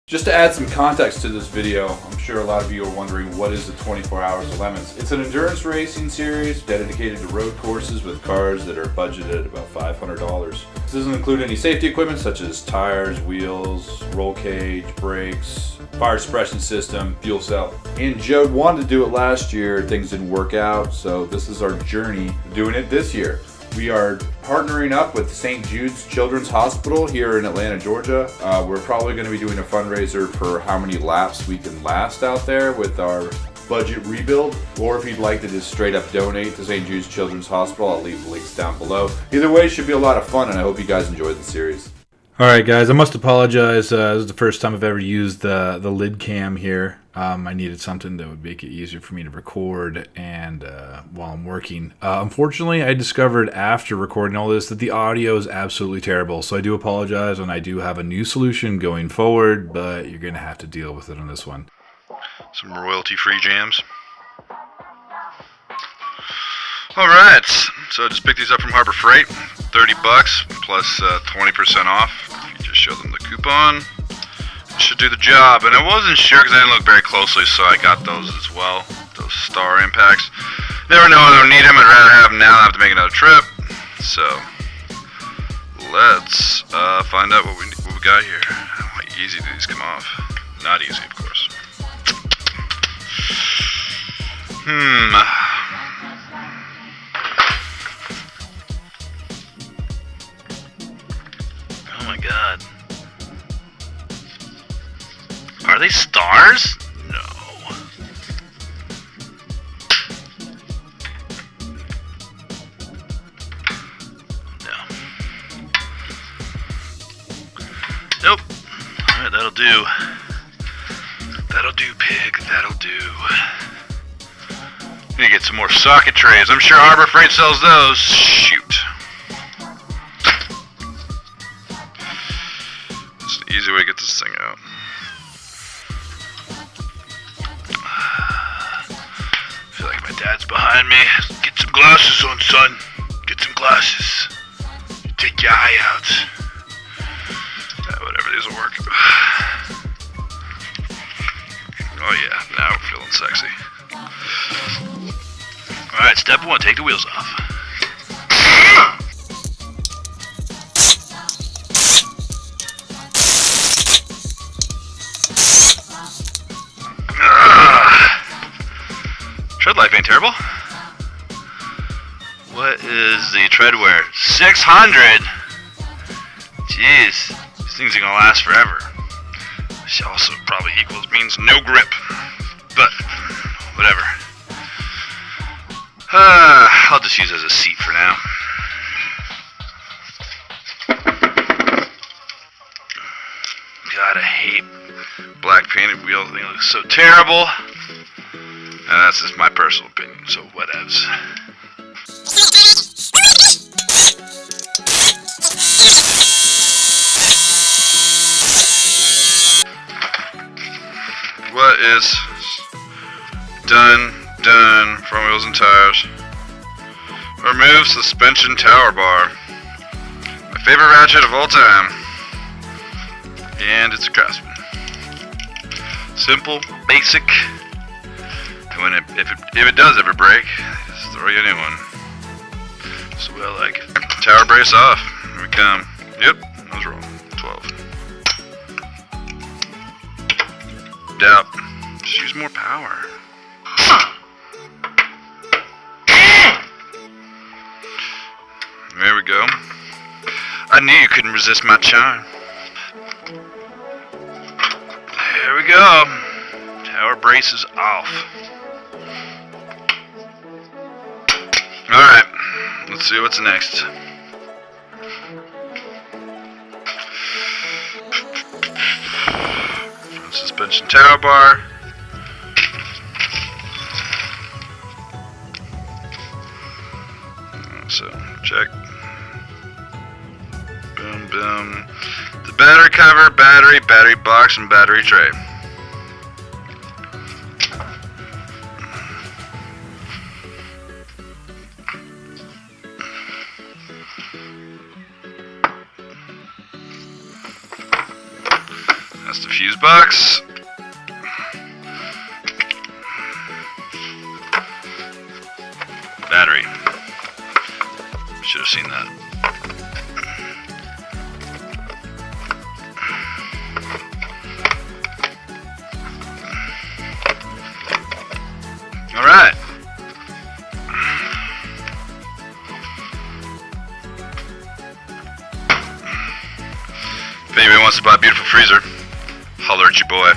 Just to add some context to this video, I'm sure a lot of you are wondering what is the 24 Hours of Lemons. It's an endurance racing series dedicated to road courses with cars that are budgeted at about $500. This doesn't include any safety equipment such as tires, wheels, roll cage, brakes, fire suppression system, fuel cell. And Joe wanted to do it last year, things didn't work out, so this is our journey doing it this year. We are partnering up with St. Jude's Children's Hospital here in Atlanta, Georgia. We're probably going to be doing a fundraiser for how many laps we can last out there with our budget rebuild. Or if you'd like to just straight up donate to St. Jude's Children's Hospital, I'll leave the links down below. Either way, it should be a lot of fun, and I hope you guys enjoy the series. Alright guys, I must apologize. This is the first time I've ever used the lid cam here. I needed something that would make it easier for me to record and while I'm working. Unfortunately, I discovered after recording all this that the audio is absolutely terrible, so I do apologize, and I do have a new solution going forward, but you're going to have to deal with it on this one. Some royalty-free jams. Alright, so I just picked these up from Harbor Freight. $30 plus 20% off. You just show them the coupon. It should do the job. And I wasn't sure because I didn't look very closely, so I got those as well. Those star impacts. Never know I don't need them. I'd rather have them now than have to make another trip. So let's find out what we got here. How easy do these come off? Not easy, of course. Oh my god. Are they stars? No. No. Nope. Alright, that'll do. That'll do, pig. That'll do. Need to get some more socket trays. I'm sure Harbor Freight sells those. Shoot. It's an easy way to get this thing out. I feel like my dad's behind me. Get some glasses on, son. Get some glasses. Take your eye out. Whatever, these will work. Oh yeah, now we're feeling sexy. Alright, step one, take the wheels off. Tread life ain't terrible. What is the tread wear? 600? Jeez, these things are gonna last forever. Which also probably means no grip. But, whatever. I'll just use it as a seat for now. God, I hate black painted wheels. They look so terrible. And that's just my personal opinion, so whatevs. What is done? Front wheels and tires. Remove suspension tower bar. My favorite ratchet of all time. And it's a Craftsman. Simple, basic. When if it does ever break, just throw you a new one. That's the way I like it. Tower brace off. Here we come. Yep, I was wrong. 12. Doubt. Just use more power. There we go. I knew you couldn't resist my charm. There we go. Tower brace is off. Alright, let's see what's next. Front suspension tower bar. So, check. Boom, boom. The battery cover, battery box, and battery tray. That's the fuse box. Battery. Should have seen that. All right. If anybody wants to buy a beautiful freezer, holler at your boy.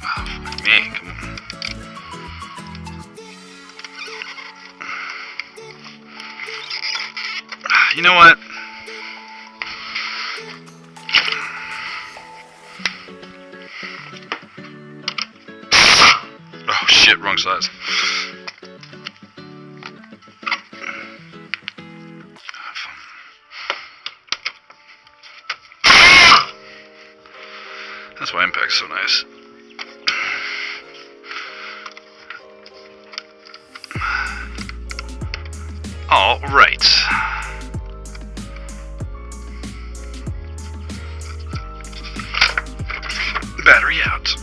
Oh, fuck me, come on. You know what? Oh shit, wrong size. That's why impact's so nice. All right. Battery out.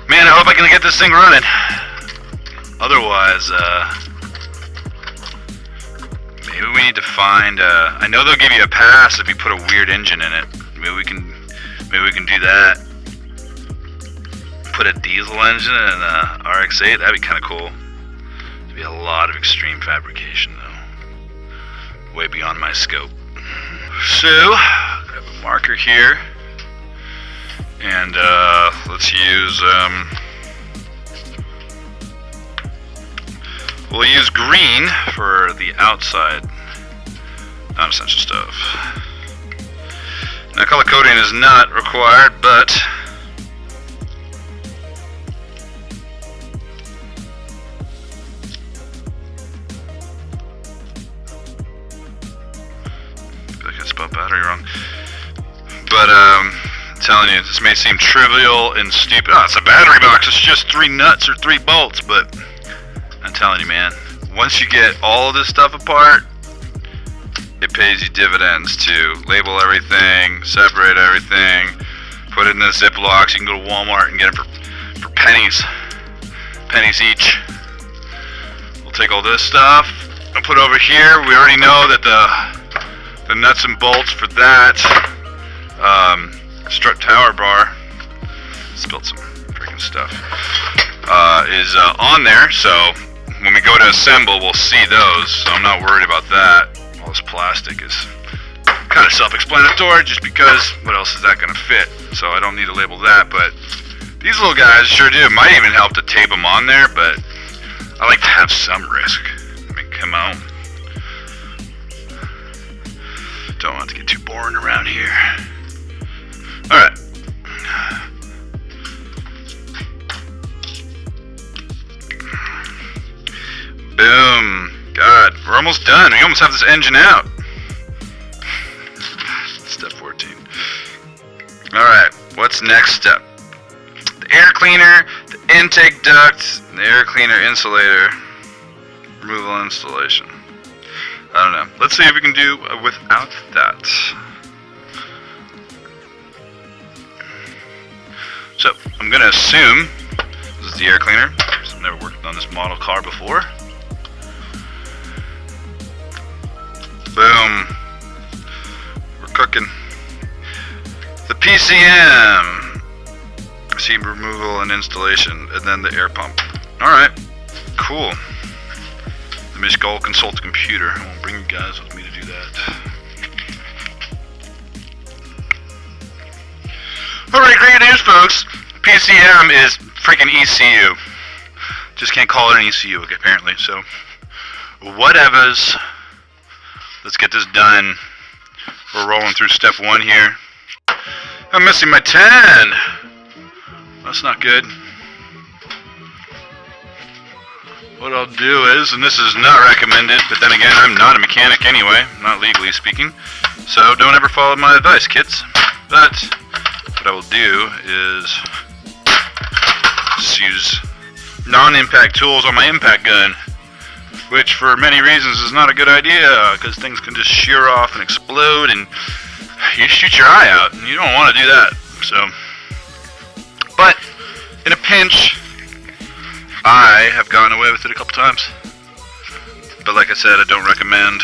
Man, I hope I can get this thing running. Otherwise, maybe we need to find. I know they'll give you a pass if you put a weird engine in it. Maybe we can do that. Put a diesel engine in an RX8. That'd be kind of cool. It'd be a lot of extreme fabrication, though. Way beyond my scope. So, grab a marker here, and let's use. We'll use green for the outside non-essential stuff. Now, color coding is not required, but I feel like I spelled battery wrong. But I'm telling you, this may seem trivial and stupid. Oh, it's a battery box. It's just 3 nuts or 3 bolts, but I'm telling you, man, once you get all of this stuff apart, it pays you dividends to label everything, separate everything, put it in the Ziplocs. You can go to Walmart and get it for pennies each. We'll take all this stuff and put it over here. We already know that the nuts and bolts for that strut tower bar, spilled some freaking stuff, is on there. So when we go to assemble, we'll see those. So I'm not worried about that. All this plastic is kind of self-explanatory, just because what else is that going to fit? So I don't need to label that, but these little guys sure do. It might even help to tape them on there, but I like to have some risk. I mean, come on. Don't want it to get too boring around here. Alright. Boom. God, we're almost done. We almost have this engine out. Step 14. Alright, what's next step? The air cleaner, the intake duct, the air cleaner insulator, removal installation. I don't know. Let's see if we can do without that. So, I'm going to assume this is the air cleaner. I've never worked on this model car before. Boom. We're cooking. The PCM. Seam removal and installation. And then the air pump. Alright. Cool. Let me just go consult the computer. I won't bring you guys with me to do that. Alright, great news, folks. PCM is freaking ECU. Just can't call it an ECU, apparently. So, whatevers. Let's get this done. We're rolling through step 1 here. I'm missing my 10. That's not good. What I'll do is, and this is not recommended, but then again, I'm not a mechanic anyway, not legally speaking, so don't ever follow my advice, kids. But what I will do is just use non-impact tools on my impact gun. which for many reasons is not a good idea, because things can just shear off and explode, and you shoot your eye out, and you don't want to do that. So, but in a pinch, I have gotten away with it a couple times. But like I said, I don't recommend.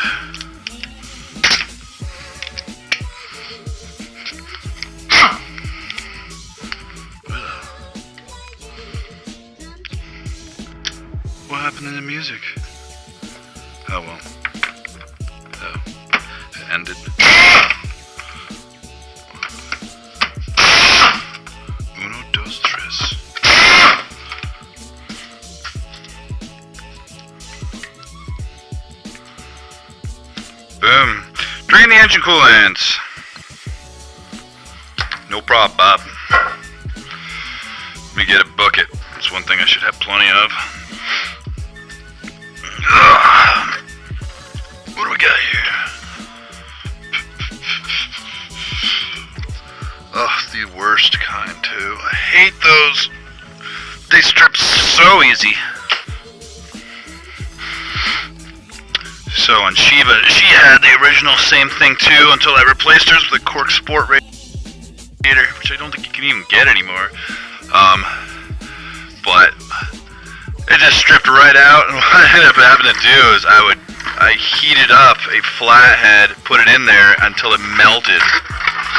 What happened in the music? Oh well. Oh, it ended. Uno, dos, tres. Boom. Drain the engine coolant. No problem, Bob. Let me get a bucket. That's one thing I should have plenty of. What do we got here? Oh, the worst kind too. I hate those. They strip so easy. So on Shiva, she had the original same thing too until I replaced hers with a Cork Sport radiator, which I don't think you can even get anymore. But it just stripped right out, and what I ended up having to do is I heated up a flathead, put it in there until it melted,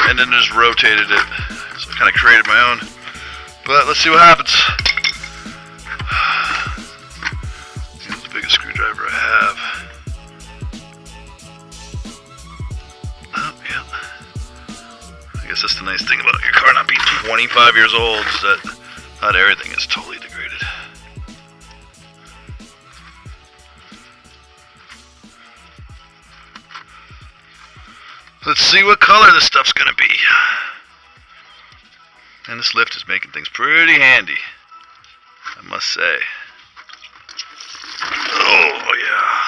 and then just rotated it. So I kind of created my own. But let's see what happens. This is the biggest screwdriver I have. Oh, yeah. I guess that's the nice thing about your car not being 25 years old, is that not everything is totally degraded. Let's see what color this stuff's gonna be. And this lift is making things pretty handy, I must say. Oh yeah.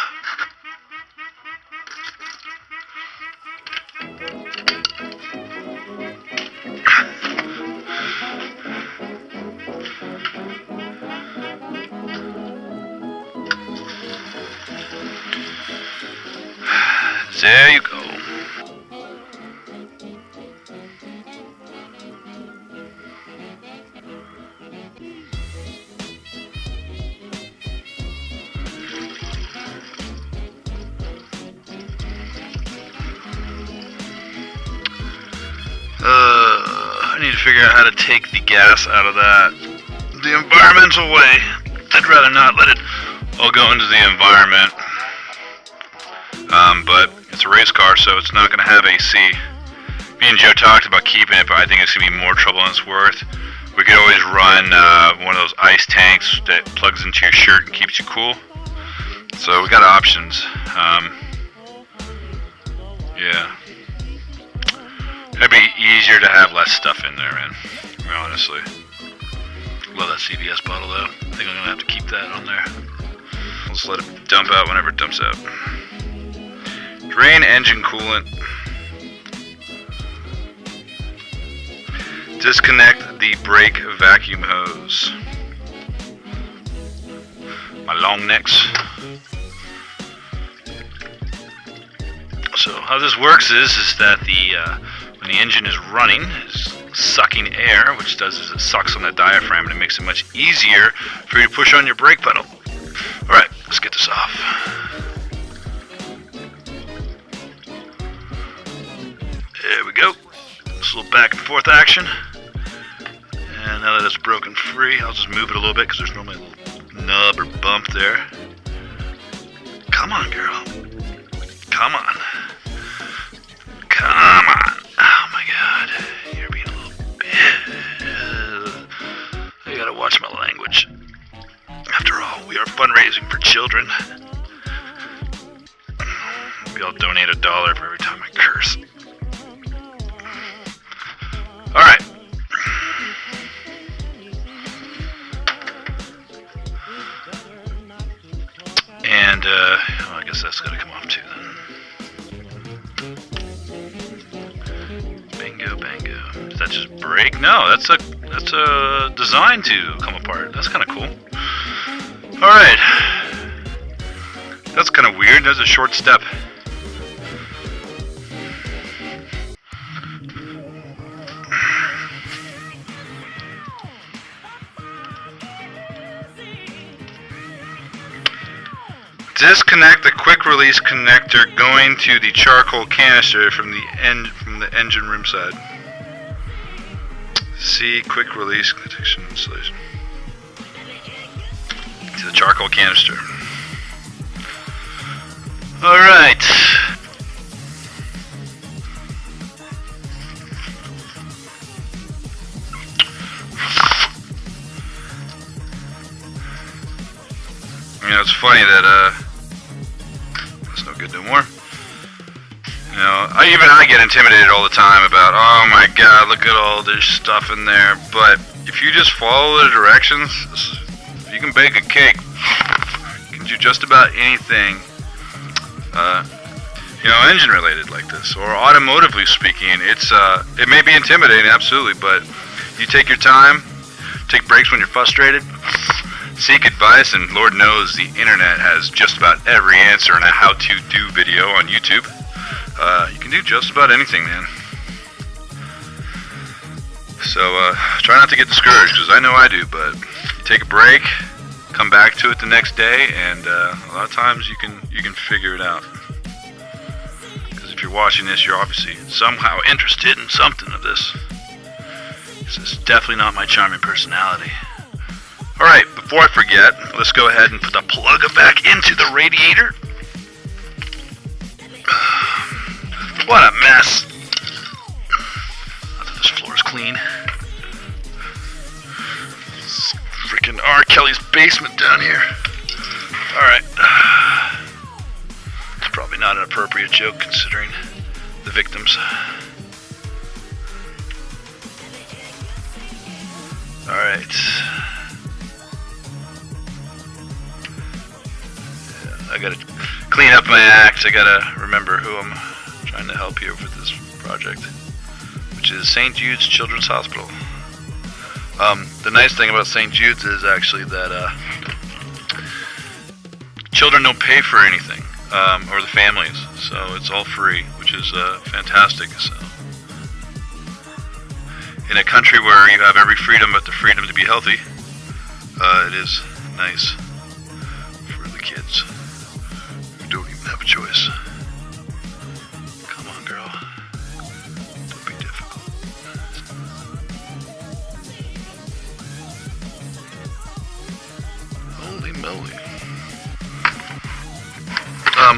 There you go. I need to figure out how to take the gas out of that the environmental way. I'd rather not let it all go into the environment. But it's a race car, so it's not going to have AC. Me and Joe talked about keeping it, but I think it's going to be more trouble than it's worth. We could always run one of those ice tanks that plugs into your shirt and keeps you cool. So we got options. Yeah. It'd be easier to have less stuff in there, man. Honestly. Love that CVS bottle, though. I think I'm going to have to keep that on there. I'll just let it dump out whenever it dumps out. Drain engine coolant. Disconnect the brake vacuum hose. My long necks. So how this works is that when the engine is running, it's sucking air, which does is it sucks on the diaphragm and it makes it much easier for you to push on your brake pedal. Alright, let's get this off. There we go. This little back and forth action. And now that it's broken free, I'll just move it a little bit because there's normally a little nub or bump there. Come on, girl. Come on. Come on. Oh my god. You're being a little bit... I gotta watch my language. After all, we are fundraising for children. Maybe I'll donate $1 for every time I curse. Alright. And, well, I guess that's gotta come off too then. Bingo, bango. Does that just break? No, that's a design to come apart. That's kinda cool. Alright. That's kind of weird. That's a short step. Disconnect the quick release connector going to the charcoal canister from the engine room side. See quick release connection installation to the charcoal canister. All right. You know, it's funny that that's no good no more. You know, I get intimidated all the time about, oh my god, look at all this stuff in there. But if you just follow the directions, you can bake a cake. You can do just about anything, you know, engine related like this, or automotively speaking. It may be intimidating, absolutely, but you take your time, take breaks when you're frustrated, seek advice, and Lord knows the internet has just about every answer on a how-to-do video on YouTube. You can do just about anything, man. So try not to get discouraged, because I know I do, but you take a break, come back to it the next day, and a lot of times you can figure it out. Because if you're watching this, you're obviously somehow interested in something of this. This is definitely not my charming personality. Alright, before I forget, let's go ahead and put the plug back into the radiator. What a mess. Not that this floor is clean. It's freaking R. Kelly's basement down here. Alright. It's probably not an appropriate joke considering the victims. Alright. I gotta clean up my act. I gotta remember who I'm trying to help here with this project, which is St. Jude's Children's Hospital. The nice thing about St. Jude's is actually that children don't pay for anything, or the families, so it's all free, which is fantastic. So, in a country where you have every freedom but the freedom to be healthy, it is nice for the kids who don't even have a choice. Come on, girl. Don't be difficult. Holy moly.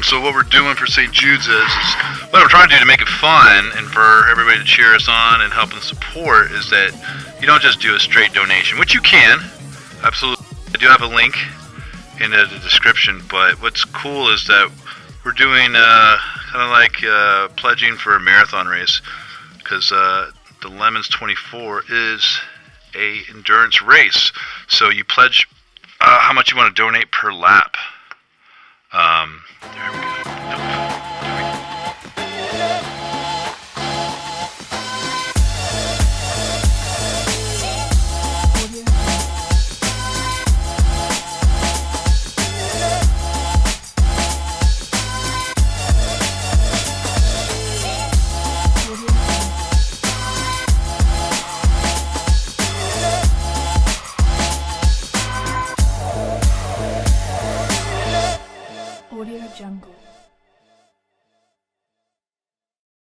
So what we're doing for St. Jude's is what I'm trying to do to make it fun and for everybody to cheer us on and help and support is that you don't just do a straight donation, which you can, absolutely. I do have a link in the description, but what's cool is that we're doing kind of like pledging for a marathon race, because the Lemons 24 is a endurance race, so you pledge how much you want to donate per lap. There we go.